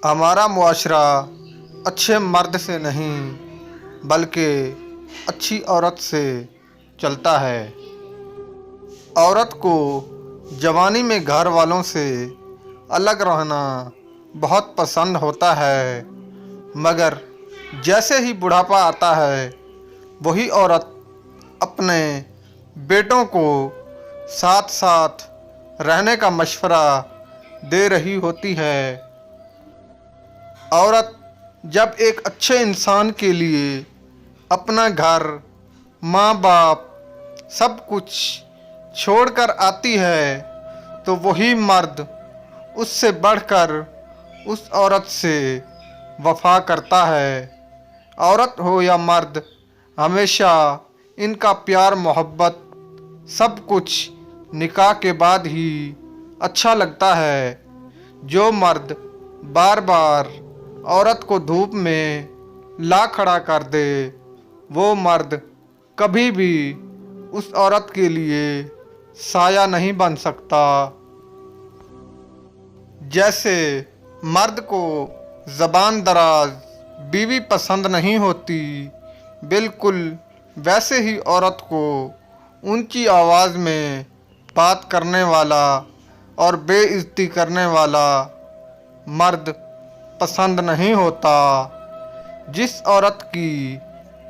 हमारा मुआशरा अच्छे मर्द से नहीं बल्कि अच्छी औरत से चलता है। औरत को जवानी में घर वालों से अलग रहना बहुत पसंद होता है, मगर जैसे ही बुढ़ापा आता है वही औरत अपने बेटों को साथ साथ रहने का मशवरा दे रही होती है। औरत जब एक अच्छे इंसान के लिए अपना घर, माँ बाप सब कुछ छोड़कर आती है तो वही मर्द उससे बढ़कर उस औरत से वफा करता है। औरत हो या मर्द, हमेशा इनका प्यार मोहब्बत सब कुछ निकाह के बाद ही अच्छा लगता है। जो मर्द बार बार औरत को धूप में ला खड़ा कर दे, वो मर्द कभी भी उस औरत के लिए साया नहीं बन सकता। जैसे मर्द को ज़बान दराज बीवी पसंद नहीं होती, बिल्कुल वैसे ही औरत को ऊंची आवाज़ में बात करने वाला और बेइज्जती करने वाला मर्द पसंद नहीं होता। जिस औरत की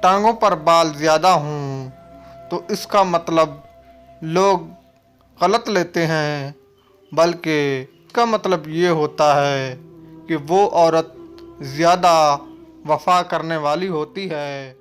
टांगों पर बाल ज़्यादा हों तो इसका मतलब लोग गलत लेते हैं, बल्कि इसका मतलब ये होता है कि वो औरत ज़्यादा वफा करने वाली होती है।